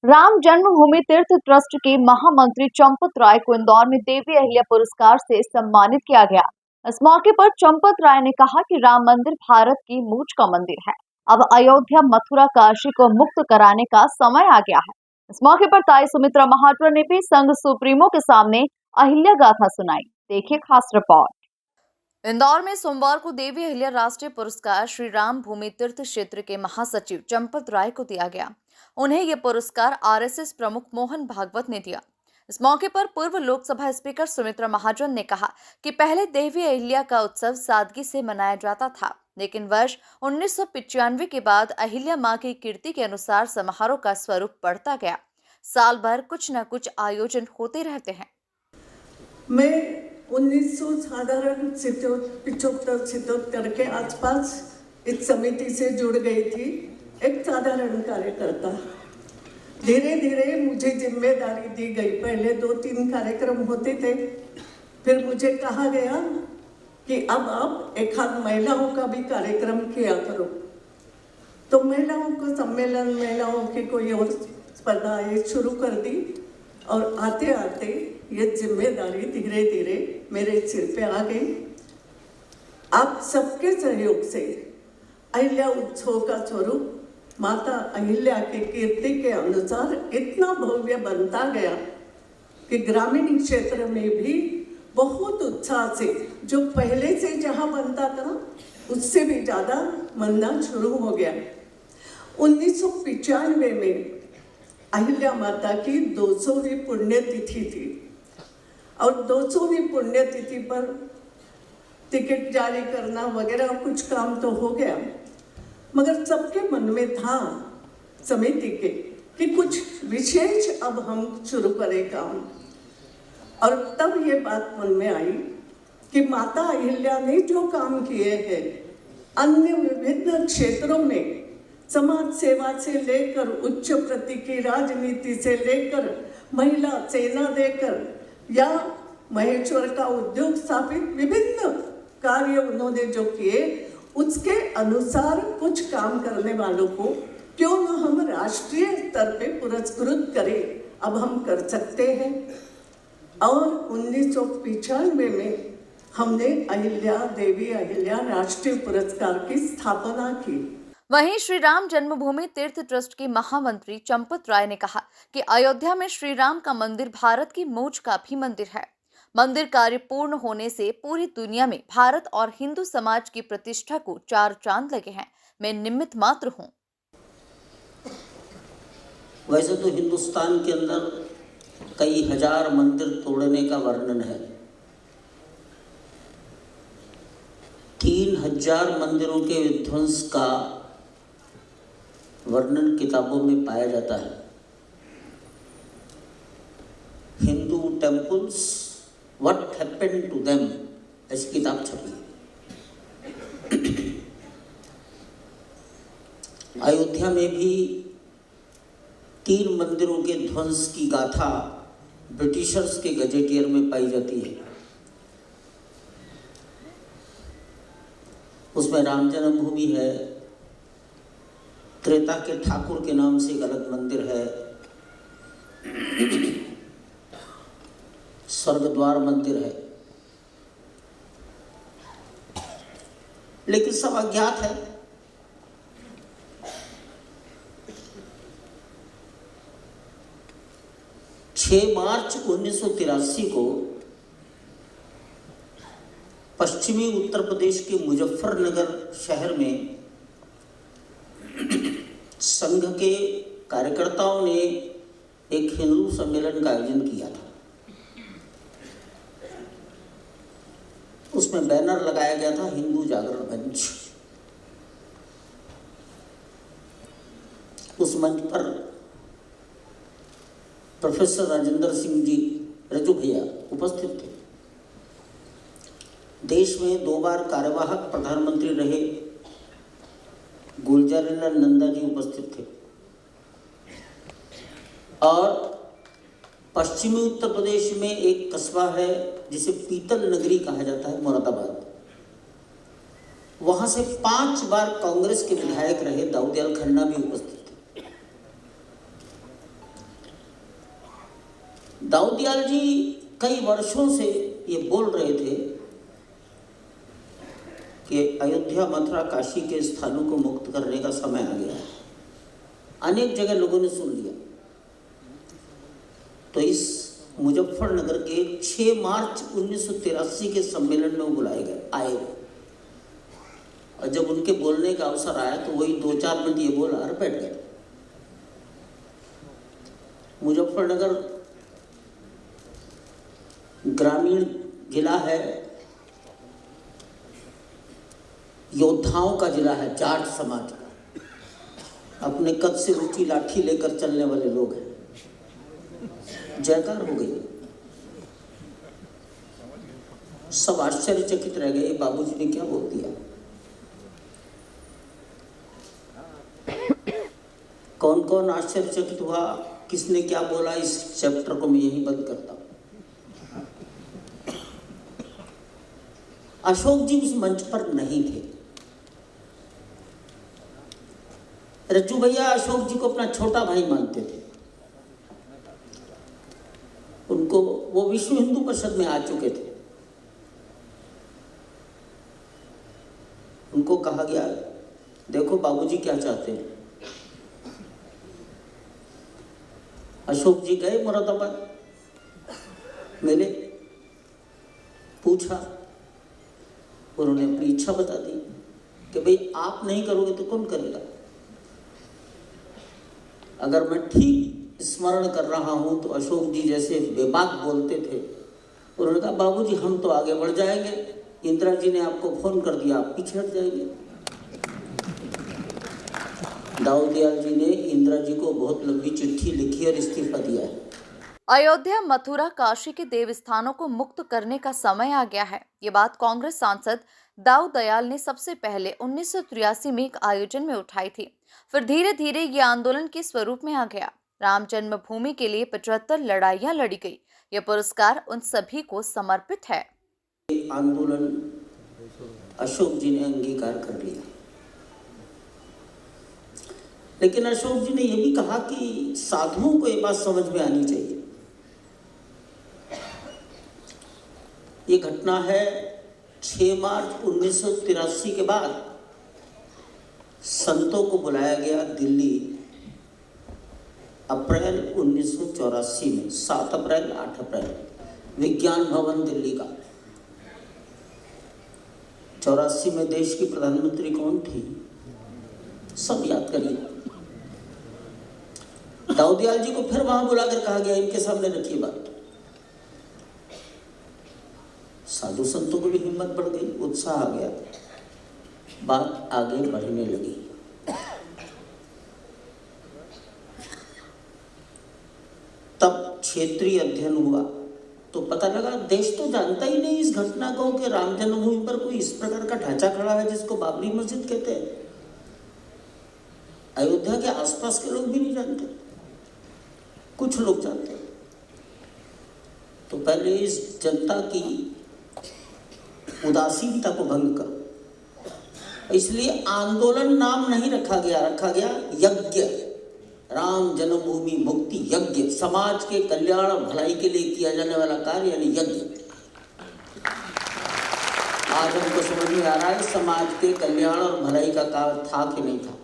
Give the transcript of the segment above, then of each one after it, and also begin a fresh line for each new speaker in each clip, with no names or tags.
Ram Janmabhoomi Teerth trust के महामंत्री चंपत राय को इंदौर में देवी अहिल्या पुरस्कार से सम्मानित किया गया। इस मौके पर चंपत राय ने कहा कि राम मंदिर भारत की मूंछ का मंदिर है। अब अयोध्या, मथुरा, काशी को मुक्त कराने का समय आ गया है। इस मौके पर ताई सुमित्रा महात्वा ने भी संघ सुप्रीमो के सामने अहिल्या गाथा सुनाई। देखिए खास रिपोर्ट। इंदौर में सोमवार को देवी अहिल्या राष्ट्रीय पुरस्कार श्री राम भूमि तीर्थ क्षेत्र के महासचिव चंपत राय को दिया गया। उन्हें यह पुरस्कार आरएसएस प्रमुख मोहन भागवत ने दिया। इस मौके पर पूर्व लोकसभा स्पीकर सुमित्रा महाजन ने कहा कि पहले देवी अहिल्या का उत्सव सादगी से मनाया जाता था, लेकिन वर्ष 1995 के बाद अहिल्या मां की कीर्ति के अनुसार समारोह का स्वरूप बढ़ता गया। साल भर कुछ न कुछ आयोजन होते रहते हैं।
मैं 1975 के आसपास इस समिति से जुड़ गई थी, एक साधारण कार्यकर्ता। धीरे धीरे मुझे जिम्मेदारी दी गई। पहले 2-3 कार्यक्रम होते थे, फिर मुझे कहा गया कि अब आप एक आध महिलाओं का भी कार्यक्रम किया करो। तो महिलाओं को सम्मेलन, महिलाओं की कोई और स्पर्धा ये शुरू कर दी और आते आते ये जिम्मेदारी धीरे धीरे मेरे सिर पे आ गई। आप सबके सहयोग से अहिल्या उत्सव का स्वरूप माता अहिल्या के कीर्ति के अनुसार इतना भव्य बनता गया कि ग्रामीण क्षेत्र में भी बहुत उत्साह से, जो पहले से जहाँ बनता था उससे भी ज़्यादा बनना शुरू हो गया। 1995 में अहिल्या माता की 200वीं पुण्यतिथि थी और 200वीं पुण्यतिथि पर टिकट जारी करना वगैरह कुछ काम तो हो गया, मगर सबके मन में था समिति के कि कुछ विशेष अब हम शुरू करें काम। और तब ये बात मन में आई कि माता अहिल्या ने जो काम किए हैं अन्य विभिन्न क्षेत्रों में, समाज सेवा से लेकर उच्च प्रति की राजनीति से लेकर महिला सेना देकर या महेश्वर का उद्योग स्थापित, विभिन्न कार्य उन्होंने जो किए, उसके अनुसार कुछ काम करने वालों को क्यों न हम राष्ट्रीय स्तर पे पुरस्कृत करें। अब हम कर सकते हैं। और 1995 में हमने अहिल्या, देवी अहिल्या राष्ट्रीय पुरस्कार की स्थापना की।
वहीं श्री राम जन्मभूमि तीर्थ ट्रस्ट के महामंत्री चंपत राय ने कहा कि अयोध्या में श्री राम का मंदिर भारत की मूंछ का भी मंदिर है। मंदिर कार्य पूर्ण होने से पूरी दुनिया में भारत और हिंदू समाज की प्रतिष्ठा को 4 चांद लगे हैं। मैं निमित्त मात्र हूँ।
वैसे तो हिंदुस्तान के अंदर कई हजार मंदिर तोड़ने का वर्णन है। 3000 मंदिरों के विध्वंस का वर्णन किताबों में पाया जाता है। Hindu temples, what happened to them, ऐसी किताब छपी। अयोध्या में भी 3 मंदिरों के ध्वंस की गाथा ब्रिटिशर्स के गजेटियर में पाई जाती है। उसमें राम जन्मभूमि है, त्रेता के ठाकुर के नाम से एक अलग मंदिर है, स्वर्गद्वार मंदिर है, लेकिन सब अज्ञात है। मार्च 1983 को पश्चिमी उत्तर प्रदेश के मुजफ्फरनगर शहर में संघ के कार्यकर्ताओं ने एक हिंदू सम्मेलन का आयोजन किया था। उसमें बैनर लगाया गया था हिंदू जागरण मंच। उस मंच पर प्रोफेसर राजेंद्र सिंह जी रजू भैया उपस्थित थे। देश में 2 बार कार्यवाहक प्रधानमंत्री रहे गुलजारीलाल नंदा जी उपस्थित थे और पश्चिमी उत्तर प्रदेश में एक कस्बा है जिसे पीतल नगरी कहा जाता है, मुरादाबाद। वहां से 5 बार कांग्रेस के विधायक रहे दाऊदयाल खन्ना भी उपस्थित थे। दाऊदयाल जी कई वर्षों से ये बोल रहे थे कि अयोध्या, मथुरा, काशी के स्थानों को मुक्त करने का समय आ गया है। अनेक जगह लोगों ने सुन लिया। तो इस मुजफ्फरनगर के 6 मार्च 1983 के सम्मेलन में वो बुलाए गए, आए। और जब उनके बोलने का अवसर आया तो वही 2-4 मिनट ये बोला और बैठ गए। मुजफ्फरनगर ग्रामीण जिला है, योद्धाओं का जिला है, जाट समाज का। अपने कद से ऊंची लाठी लेकर चलने वाले लोग हैं। जयकार हो गई। सब आश्चर्यचकित रह गए, बाबूजी ने क्या बोल दिया। कौन कौन आश्चर्यचकित हुआ, किसने क्या बोला, इस चैप्टर को मैं यहीं बंद करता हूं। अशोक जी उस मंच पर नहीं थे। रज्जू भैया अशोक जी को अपना छोटा भाई मानते थे। उनको वो विश्व हिंदू परिषद में आ चुके थे। उनको कहा गया, देखो बाबूजी क्या चाहते हैं। अशोक जी गए मुरादाबाद, मिले, पूछा, उन्होंने अपनी इच्छा बता दी कि भाई आप नहीं करोगे तो कौन करेगा। अगर मैं ठीक स्मरण कर रहा हूं तो अशोक जी जैसे बेबाक बोलते थे। उन्होंने कहा बाबूजी हम तो आगे बढ़ जाएंगे, इंदिरा जी ने आपको फोन कर दिया, आप पीछे हट जाएंगे। दाऊदयाल जी ने इंदिरा जी को बहुत लंबी चिट्ठी लिखी और इस्तीफा दिया है।
अयोध्या, मथुरा, काशी के देव स्थानों को मुक्त करने का समय आ गया है। ये बात कांग्रेस सांसद दाऊदयाल ने सबसे पहले 1983 में एक आयोजन में उठाई थी। फिर धीरे धीरे ये आंदोलन के स्वरूप में आ गया। राम जन्मभूमि के लिए 75 लड़ाइयां लड़ी गई। यह पुरस्कार उन सभी को समर्पित है।
आंदोलन अशोक जी ने अंगीकार कर लिया, लेकिन अशोक जी ने यह भी कहा कि साधुओं को यह बात समझ में आनी चाहिए। ये घटना है 6 मार्च 1983 के बाद संतों को बुलाया गया दिल्ली अप्रैल 1984 में, 7 अप्रैल 8 अप्रैल, विज्ञान भवन दिल्ली का। 84 में देश की प्रधानमंत्री कौन थी, सब याद करिए। दाऊदयाल जी को फिर वहां बुलाकर कहा गया, इनके सामने रखिए बात। साधु संतों को भी हिम्मत बढ़ गई, उत्साह आ गया, बात आगे बढ़ने लगी। तब क्षेत्रीय अध्ययन हुआ तो पता लगा देश तो जानता ही नहीं इस घटना को कि राम जन्मभूमि पर कोई इस प्रकार का ढांचा खड़ा है जिसको बाबरी मस्जिद कहते हैं। अयोध्या के आसपास के लोग भी नहीं जानते, कुछ लोग जानते। तो पहले इस जनता की उदासीनता को भंग करो, इसलिए आंदोलन नाम नहीं रखा गया यज्ञ, राम जन्मभूमि मुक्ति यज्ञ, समाज के कल्याण और भलाई के लिए किया जाने वाला कार्य यानी यज्ञ। आज हमको समझ में आ रहा है समाज के कल्याण और भलाई का कार्य था कि नहीं था।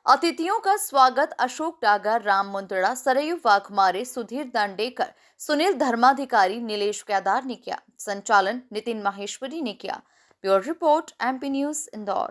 अतिथियों का स्वागत अशोक डागर, राम मुंदड़ा, सरयू वाघमारे, सुधीर दांडेकर, सुनील धर्माधिकारी, नीलेश केदार ने किया। संचालन नितिन माहेश्वरी ने किया। Bureau report, MP news, Indore.